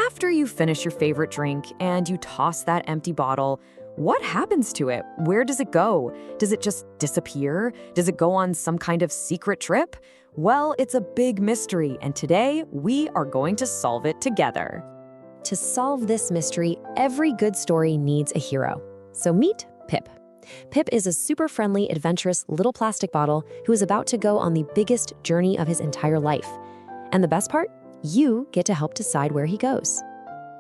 After you finish your favorite drink and you toss that empty bottle, what happens to it? Where does it go? Does it just disappear? Does it go on some kind of secret trip? Well, it's a big mystery, and today we are going to solve it together. To solve this mystery, every good story needs a hero. So meet Pip. Pip is a super friendly, adventurous little plastic bottle who is about to go on the biggest journey of his entire life. And the best part? You get to help decide where he goes.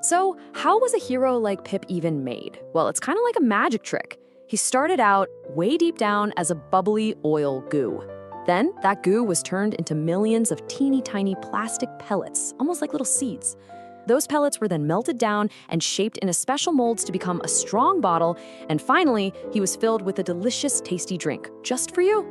So, how was a hero like Pip even made? Well, it's kind of like a magic trick. He started out way deep down as a bubbly oil goo. Then, that goo was turned into millions of teeny tiny plastic pellets, almost like little seeds. Those pellets were then melted down and shaped in a special molds to become a strong bottle, and finally, he was filled with a delicious, tasty drink, just for you.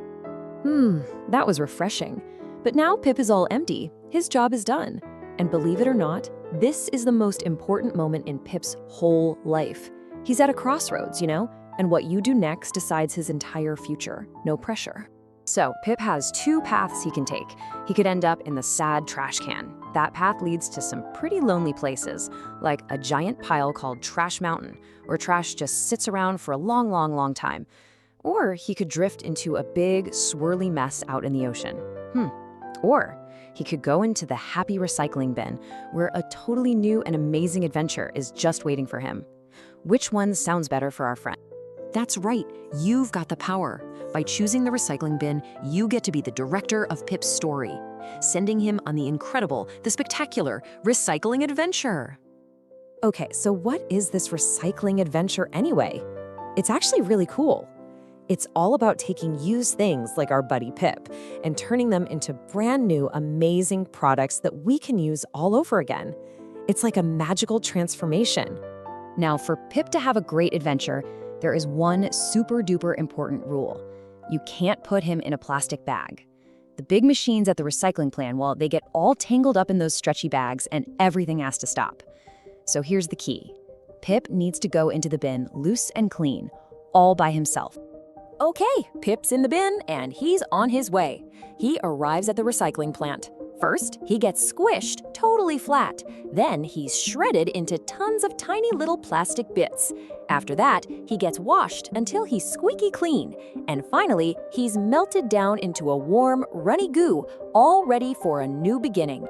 That was refreshing. But now Pip is all empty. His job is done. And believe it or not, this is the most important moment in Pip's whole life. He's at a crossroads, and what you do next decides his entire future. No pressure. So, Pip has two paths he can take. He could end up in the sad trash can. That path leads to some pretty lonely places, like a giant pile called Trash Mountain, where trash just sits around for a long, long, long time. Or he could drift into a big, swirly mess out in the ocean. Or he could go into the happy recycling bin, where a totally new and amazing adventure is just waiting for him. Which one sounds better for our friend? That's right, you've got the power. By choosing the recycling bin, you get to be the director of Pip's story, sending him on the incredible, the spectacular recycling adventure. Okay, so what is this recycling adventure anyway? It's actually really cool. It's all about taking used things like our buddy Pip and turning them into brand new, amazing products that we can use all over again. It's like a magical transformation. Now, for Pip to have a great adventure, there is one super duper important rule. You can't put him in a plastic bag. The big machines at the recycling plant, well, they get all tangled up in those stretchy bags and everything has to stop. So here's the key. Pip needs to go into the bin loose and clean, all by himself. Okay, Pip's in the bin and he's on his way. He arrives at the recycling plant. First, he gets squished totally flat. Then he's shredded into tons of tiny little plastic bits. After that, he gets washed until he's squeaky clean. And finally, he's melted down into a warm, runny goo, all ready for a new beginning.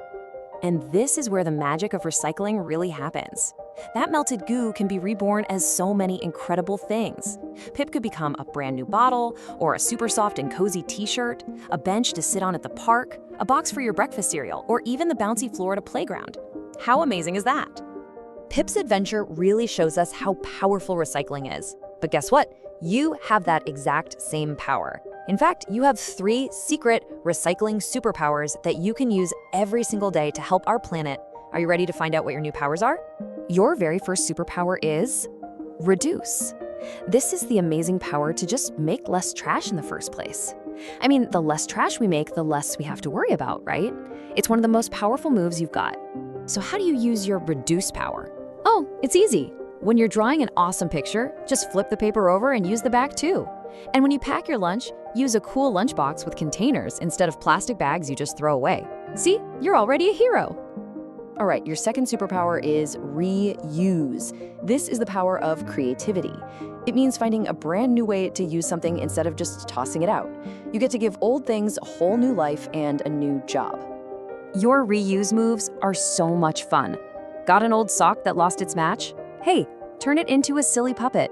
And this is where the magic of recycling really happens. That melted goo can be reborn as so many incredible things. Pip could become a brand new bottle, or a super soft and cozy t-shirt, a bench to sit on at the park, a box for your breakfast cereal, or even the bouncy floor at a playground. How amazing is that? Pip's adventure really shows us how powerful recycling is. But guess what? You have that exact same power. In fact, you have 3 secret recycling superpowers that you can use every single day to help our planet. Are you ready to find out what your new powers are? Your very first superpower is reduce. This is the amazing power to just make less trash in the first place. I mean, the less trash we make, the less we have to worry about, right? It's one of the most powerful moves you've got. So how do you use your reduce power? Oh, it's easy. When you're drawing an awesome picture, just flip the paper over and use the back too. And when you pack your lunch, use a cool lunchbox with containers instead of plastic bags you just throw away. See, you're already a hero. All right, your second superpower is reuse. This is the power of creativity. It means finding a brand new way to use something instead of just tossing it out. You get to give old things a whole new life and a new job. Your reuse moves are so much fun. Got an old sock that lost its match? Hey, turn it into a silly puppet.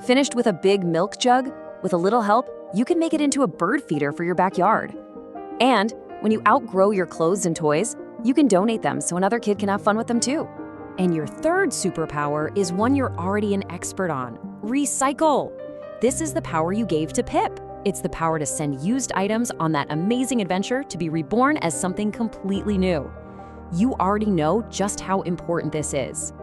Finished with a big milk jug? With a little help, you can make it into a bird feeder for your backyard. And when you outgrow your clothes and toys, you can donate them so another kid can have fun with them too. And your third superpower is one you're already an expert on: recycle. This is the power you gave to Pip. It's the power to send used items on that amazing adventure to be reborn as something completely new. You already know just how important this is.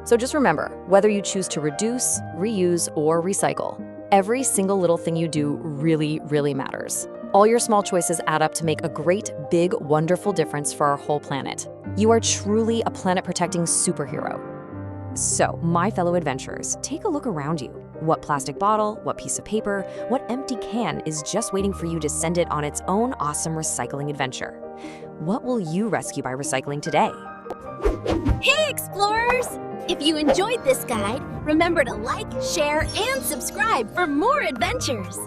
So just remember, whether you choose to reduce, reuse, or recycle, every single little thing you do really, really matters. All your small choices add up to make a great, big, wonderful difference for our whole planet. You are truly a planet-protecting superhero. So, my fellow adventurers, take a look around you. What plastic bottle, what piece of paper, what empty can is just waiting for you to send it on its own awesome recycling adventure? What will you rescue by recycling today? Hey, explorers! If you enjoyed this guide, remember to like, share, and subscribe for more adventures.